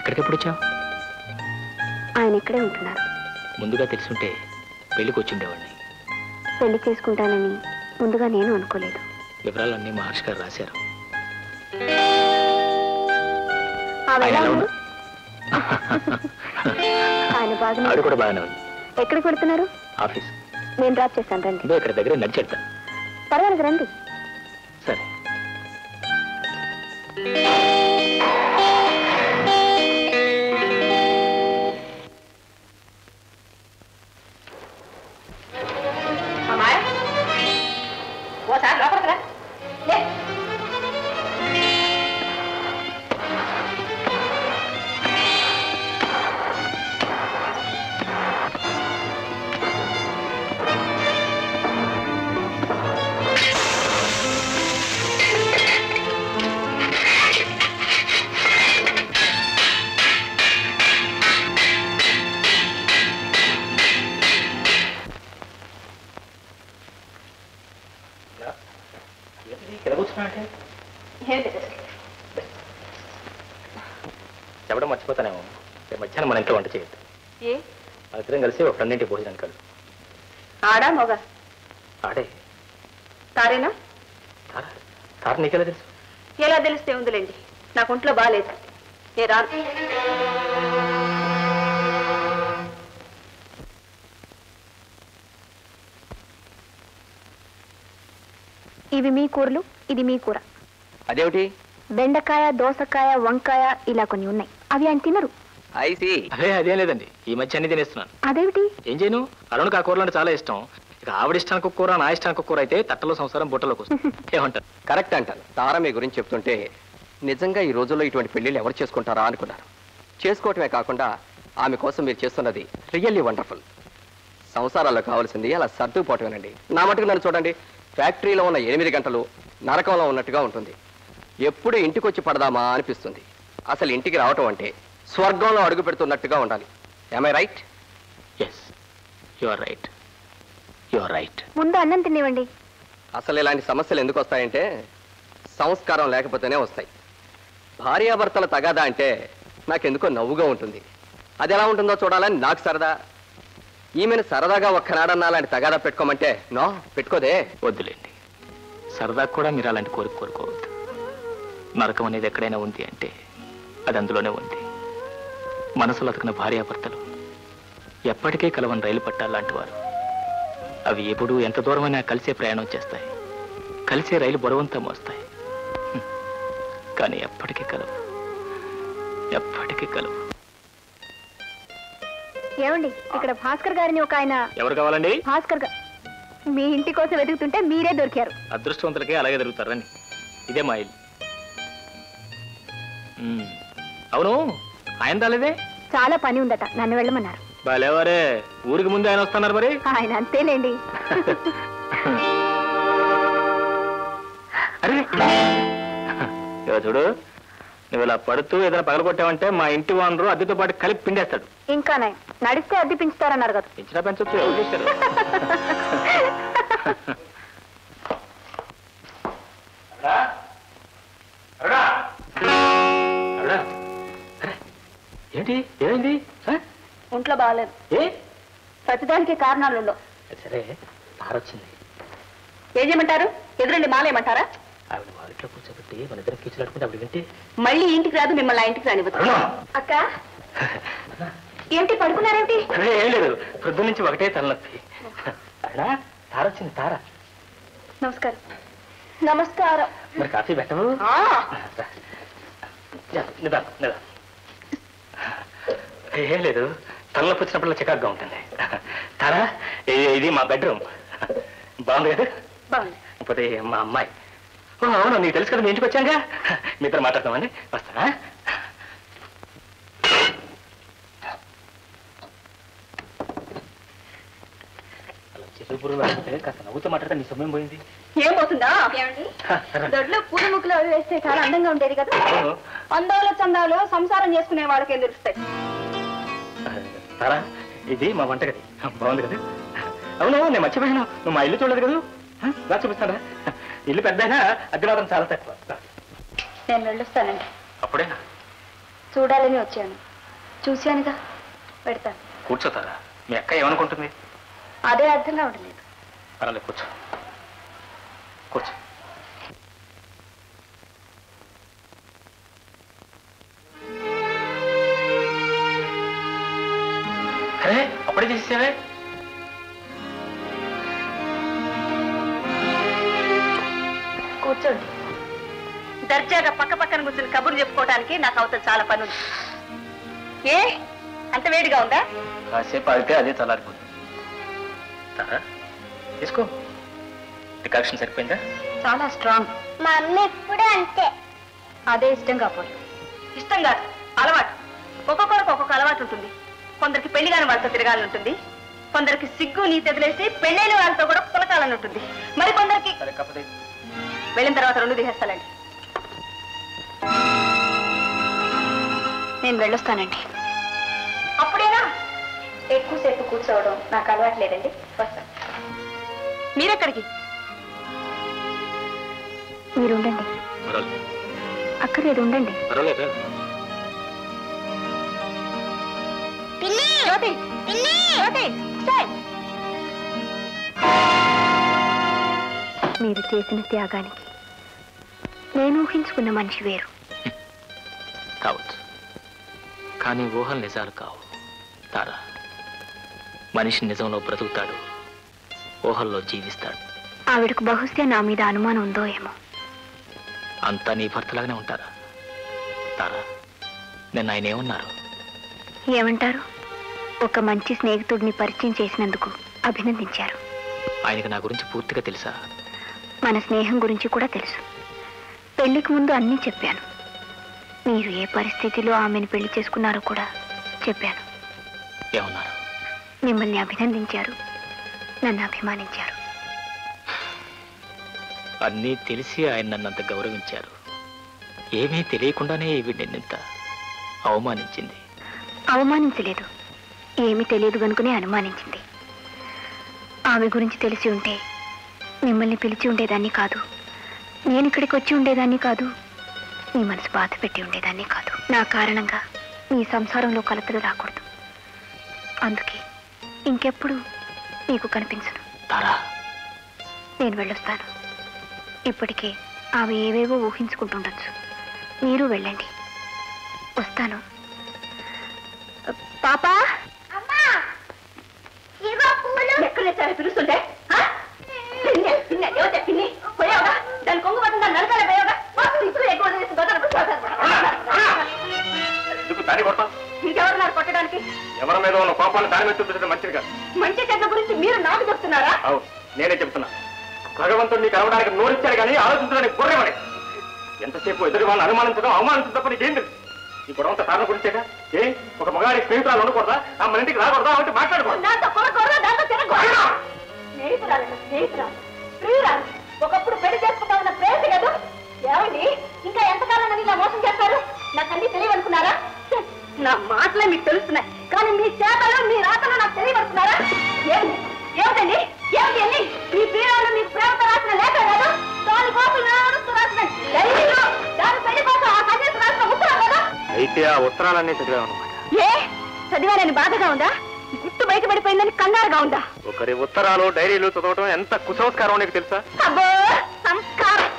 ఇక్కడికి ఎప్పుడు వచ్చావు? ఆయన ఇక్కడే ఉంటున్నారు. ముందుగా తెలుసుంటే పెళ్లికి వచ్చి ఉండేవాడిని. పెళ్లి చేసుకుంటానని ముందుగా నేను అనుకోలేదు. వివరాలన్నీ మహర్షి గారు రాశారు. ఆయన బాగా కూడా బాగానే ఉంది. ఎక్కడికి వెళ్తున్నారు? ఆఫీస్. నేను డ్రాప్ చేస్తాను, రండి. ఇక్కడ దగ్గర నడిచెడతా. పర్వాలేదు, రండి. సరే. ఓసారి లోపలికి రా. చెప్పడం మర్చిపోతానేమో, రేపు మధ్యాహ్నం మన ఇంట్లో వంట చేయొద్దు. మన ఇద్దరం కలిసి ఒక ఫ్రెండ్ ఇంటికి భోజనానికి వెళ్ళు. ఆడా మగ? ఆడే. తారేనా? తార నీకెలా తెలుసు? ఎలా తెలిస్తే ఉందిలేండి, నాకు ఒంట్లో బాగాలేదు, ఏ రాను. ఇవి మీ కూరలు, ఇది మీ కూర. అదేమిటి? బెండకాయ, దోసకాయ, వంకాయ ఇలా కొన్ని ఉన్నాయి. అవి ఆయన తినరు. అదేం లేదండి, ఈ మధ్య అన్ని తినేస్తున్నాను. అదేమిటి? ఏం చేయను, అరుణ్కి ఆ కూరలు అంటే చాలా ఇష్టం. ఇక ఆవిడ ఇష్టానికి ఒక కూర, నా ఇష్టానికి ఒక కూర అయితే తట్టలో సంసారం బుట్టలోకి వస్తుంది. ఏమంటారు? కరెక్ట్ అంటారు. తార మీ గురించి చెప్తుంటే నిజంగా ఈ రోజుల్లో ఇటువంటి పెళ్లిళ్ళు ఎవరు చేసుకుంటారా అనుకున్నారు. చేసుకోవటమే కాకుండా ఆమె కోసం మీరు చేస్తున్నది రియల్లీ వండర్ఫుల్. సంసారాల్లో కావాల్సింది అలా సర్దుకుపోవటమేనండి. నా మటుకు నన్ను చూడండి, ఫ్యాక్టరీలో ఉన్న 8 గంటలు నరకంలో ఉన్నట్టుగా ఉంటుంది. ఎప్పుడు ఇంటికి వచ్చి పడదామా అనిపిస్తుంది. అసలు ఇంటికి రావటం అంటే స్వర్గంలో అడుగు పెడుతున్నట్టుగా ఉండాలి. Am I right? Yes, you are right. You are right. ముందు అన్నం తినివ్వండి. అసలు ఇలాంటి సమస్యలు ఎందుకు వస్తాయంటే సంస్కారం లేకపోతేనే వస్తాయి. భార్యాభర్తల తగాదా అంటే నాకెందుకో నవ్వుగా ఉంటుంది. అది ఎలా ఉంటుందో చూడాలని నాకు సరదా. ఈమెను సరదాగా ఒక్కనాడన్నా అలాంటి తగాదా పెట్టుకోమంటే నో, పెట్టుకోదే. వద్దులేండి, సరదా కూడా మీరు అలాంటి కోరుకోవద్దు. నరకం అనేది ఎక్కడైనా ఉంది అంటే అది అందులోనే ఉంది. మనసులో అతకిన భార్యాభర్తలు ఎప్పటికీ కలవని రైలు పట్టాలాంటి వారు. అవి ఎప్పుడు ఎంత దూరమైనా కలిసే ప్రయాణం చేస్తాయి, కలిసే రైలు బరువంతా మోస్తాయి. కానీ ఎప్పటికీ కలవు, ఎప్పటికీ కలవు. ఏమండి, ఇక్కడ భాస్కర్ గారిని ఒక ఆయన. ఎవరు కావాలండి? భాస్కర్ గారు మీ ఇంటి కోసం వెతుకుతుంటే మీరే దొరికారు. అదృష్టవంతులకే అలాగే దొరుకుతారు. రండి, ఇదే మా ఇల్లు. అవును, ఆయన రాలేదే? చాలా పని ఉందట, నన్ను వెళ్ళమన్నారు. బాలేవారే, ఊరికి ముందు ఆయన వస్తున్నారు. మరి ఆయన అంతేలేండి. అరే చూడు, నువ్వు ఇలా పడుతూ ఏదైనా పగలగొట్టావంటే మా ఇంటి వానరు అద్దెతో పాటు కలిపి పిండేస్తాడు. ఇంకా నడిస్తే అద్దె పెంచుతారన్నారు కదా. పెంచినా పెంచొచ్చు, ఎవరు చేశారు? ఏంటి, ఏమైంది? ఒంట్లో బాగాలేదు. ఏ ప్రతిదానికి కారణాలు ఉండవు. సరే, తారొచ్చింది. ఏం చేయమంటారు? ఎదురండి మాలేయమంటారా? ఆవిడ వారిట్లో కూర్చోబెట్టి మన ఇద్దరు కీచులాడుకుంటే ఆవిడ వింటే మళ్ళీ ఇంటికి రాదు, మిమ్మల్ని ఆ ఇంటికి రానివ్వదు. అక్క ఏమిటి, పడుకున్నారేమిటి? ఏం లేదు, పొద్దు నుంచి ఒకటే తలనొప్పి. తారొచ్చింది. తార, నమస్కారం. నమస్కారం. మరి కాఫీ పెట్టవు? నిదా నిదా. ఏం లేదు, తలనొప్పి వచ్చినప్పుడు చికాగ్గా ఉంటుంది. తారా, ఇది మా బెడ్రూమ్. బాగుంది కదా? బాగుంది. పోతే మా అమ్మాయి. అవును, నీకు తెలుసు కదా, మీ ఇంటికి వచ్చాగా. మీ ఇద్దరు మాట్లాడతామని వస్తానా? అలా చిరుపురులు అంటే కాస్త నవ్వుతూ మాట్లాడితే నీ సొమ్మేం పోయింది? ఏం పోతుందా? దొడ్లో పూల ముక్కులు అవి వేస్తే చాలా అందంగా ఉండేది కదా. అందాలు చందాలు సంసారం చేసుకునే వాళ్ళకేం తెలుస్తాయి. తారా, ఇది మా వంటగది. బాగుంది కదా? అవును, నేను మర్చిపోయాను, నువ్వు మా ఇల్లు చూడలేదు కదా. రా, చూపిస్తారా? ఇల్లు పెద్దయినా అద్దె మాత్రం చాలా తక్కువ. నేను వెళ్ళొస్తానండి. అప్పుడేనా? చూడాలని వచ్చాను. చూశానుగా, పెడతాను. కూర్చోతారా? మీ అక్క ఏమనుకుంటుంది? అదే అర్థం కావడం లేదు. పర్వాలేదు, కూర్చో కూర్చో. అరే అప్పుడే చేసేవే. కూర్చోండి. దర్జాగా పక్క పక్కన కూర్చొని కబుర్లు చెప్పుకోవడానికి నాకు అవతల చాలా పని ఉంది. ఏ అంత వేడిగా ఉందా? కాసేపు ఆగితే అదే చల్లారిపోతుంది. తీసుకో. డికాక్షన్ సరిపోయిందా? చాలా స్ట్రాంగ్. మా అమ్మ ఎప్పుడు అంతే. అదే ఇష్టం కాపోయి. ఇష్టం కాదు, అలవాటు. ఒక్కొక్కరికి ఒక్కొక్క అలవాటు ఉంటుంది. కొందరికి పెళ్లి కాని వాళ్ళతో తిరగాలని ఉంటుంది, కొందరికి సిగ్గు నీ తెదిలేసి పెళ్ళైన వాళ్ళతో కూడా పులకాలని ఉంటుంది, మరి కొందరికి వెళ్ళిన తర్వాత 2 తీసేస్తానండి. నేను వెళ్ళొస్తానండి. అప్పుడేనా? ఎక్కువసేపు కూర్చోవడం నాకు అలవాట్లేదండి. వస్తాను. మీరెక్కడికి? మీరుండండి. అక్కర్లేదు, ఉండండి. మీరు చేసిన త్యాగానికి నేను ఊహించుకున్న మనిషి వేరు కావచ్చు, కానీ ఊహలు నిజాలు కావు తారా. మనిషి నిజంలో బ్రతుకుతాడు, ఊహల్లో జీవిస్తాడు. ఆవిడకు బహుశా నా మీద అనుమానం ఉందో ఏమో. అంతా నీ భర్తలాగానే ఉంటారా తారా? నిన్న ఆయన ఏమన్నారు? ఏమంటారు? ఒక మంచి స్నేహితుడిని పరిచయం చేసినందుకు అభినందించారు. ఆయనకు నా గురించి పూర్తిగా తెలుసా? మన స్నేహం గురించి కూడా తెలుసు. పెళ్లికి ముందు అన్నీ చెప్పాను. మీరు ఏ పరిస్థితిలో ఆమెను పెళ్లి చేసుకున్నారో కూడా చెప్పాను. ఏమన్నారు? మిమ్మల్ని అభినందించారు, నన్ను అభిమానించారు. అన్నీ తెలిసి ఆయన నన్నంత గౌరవించారు. ఏమీ తెలియకుండానే ఇవి నిన్నింత అవమానించింది. అవమానించలేదు, ఏమీ తెలియదు కనుకనే అనుమానించింది. ఆమె గురించి తెలిసి ఉంటే మిమ్మల్ని పిలిచి ఉండేదాన్ని కాదు, నేను ఇక్కడికి వచ్చి ఉండేదాన్ని కాదు, మీ మనసు బాధ పెట్టి ఉండేదాన్ని కాదు. నా కారణంగా మీ సంసారంలో కలతలు రాకూడదు. అందుకే ఇంకెప్పుడు మీకు కనిపించను. తారా, నేను వెళ్ళొస్తాను. ఇప్పటికే ఆమె ఏవేవో ఊహించుకుంటుండొచ్చు. మీరు వెళ్ళండి. వస్తాను. పాపా, ఎక్కడ పిలుస్తుంటే పోయావుగా? దాని కొంగు పట్టిన దాన్ని నడకాలే పోయావుగా? ఇంకెవరున్నారు కొట్టడానికి? ఎవరి మీద ఉన్న కోపాన్ని దాని మీద చూపించడం మంచిది కాదు. మంచి చెడ్డ గురించి మీరు నాకు చెప్తున్నారా? అవు, నేనే చెప్తున్నా. భగవంతుడు నీకు అరవడానికి నోరిచ్చాడు కానీ ఆలోచించడానికి బుర్రవాడే. ఎంతసేపు ఎదురు వాళ్ళని అనుమానించడం అవమానించడం తప్ప నీకేం తెలుసు? ఈ గొడవంత కారణం గురించేగా. ఏ ఒక మగాడి స్నేహితురాలు ఉండకూడదా? ఆ మన ఇంటికి రాకూడదా? అంటే మాట్లాడకూడదు. దాంతో కొనకూడదా? దాంతో తినకూడదా? స్నేహితురాలు, స్నేహితురాలు, ప్రియురాలు. ఒకప్పుడు పెళ్లి చేసుకుంటా ఉన్న ప్రేమ కదా. ఏమండి, ఇంకా ఎంతకాలం ఇలా మోసం చేస్తారు? నాకు అన్ని తెలియవనుకున్నారా? నా మాటలే మీకు తెలుస్తున్నాయి, కానీ మీ చేతలు మీ రాతలు నాకు తెలియవనుకున్నారా? ఏమిటి ఏమిటండి ఏమిటి అన్ని? మీ ప్రియురాలు మీకు ప్రేమతో రాసిన లేఖ కాదు, దానికోసం నడుస్తూ రాసిన డైరీలో దాని పెళ్లి కోసం ఆ సన్యాసి రాసిన ఉత్తరం కదా. అయితే ఆ ఉత్తరాలన్నీ చదివామన్నమాట. ఏ చదివానని బాధగా ఉందా? గుట్టు బయటపడిపోయిందని కంగారుగా ఉందా? ఒకరి ఉత్తరాలు డైరీలు చదవటం ఎంత కుసంస్కారం నీకు తెలుసా? అబ్బో, సంస్కారం.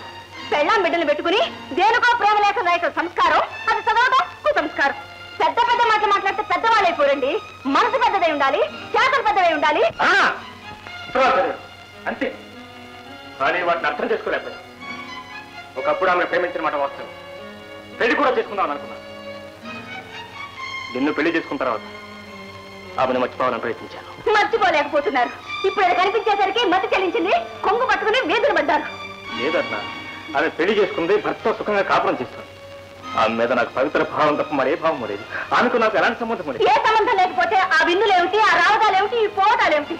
పెళ్ళాం బిడ్డలు పెట్టుకుని దేనికో ప్రేమ లేఖ రాయటం సంస్కారం, అది చదవటం కుసంస్కారం. పెద్ద పెద్ద మాటలు మాట్లాడితే పెద్దవాళ్ళైపోరండి. మనసు పెద్దదై ఉండాలి, చేతలు పెద్దదై ఉండాలి. అంతే, కానీ వాటిని అర్థం చేసుకోలేకపోయా. ఒకప్పుడు ఆమె ప్రేమించిన మాట వాస్తవం. పెళ్లి కూడా చేసుకుందామని అనుకున్నా. నిన్ను పెళ్లి చేసుకున్న తర్వాత ఆమెను మర్చిపోవాలని ప్రయత్నించాను. మర్చిపోలేకపోతున్నారు. ఇప్పుడు అది కనిపించేసరికి మతి చెల్లించింది, కొంగు పట్టుకుని వీధులు పడ్డారు. లేదన్నా, ఆమె పెళ్లి చేసుకుంది, భర్త సుఖంగా కాపురం చేస్తుంది. ఆమె మీద నాకు పవిత్ర భావం తప్ప మరే భావం లేదు. ఆమెకు నాకు ఎలాంటి సంబంధం లేదు. ఏ సంబంధం లేకపోతే ఆ విందులేమిటి, ఆ రావడాలేమిటి, ఈ పోవటాలేమిటి?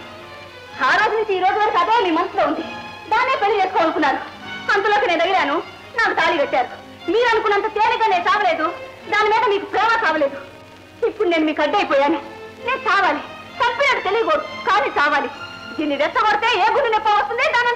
ఆ రోజు నుంచి ఈ రోజు వరకు అదే మీ మనసులో ఉంది. దాన్నే పెళ్లి చేసుకోవాలనుకున్నారు. అంతలోకి నేను అడిగాను, నాకు తాళి కట్టారు. మీరు అనుకున్నంత తేలిక నేను చావలేదు, దాని మీద మీకు ప్రేమ చావలేదు. ఇప్పుడు నేను మీకు అడ్డైపోయాను. నేను చావాలి, చంపినట్టు తెలియకూడదు, కానీ చావాలి. దీన్ని రెచ్చగొడితే ఏ గుండె నొప్పి వస్తుంది, దాని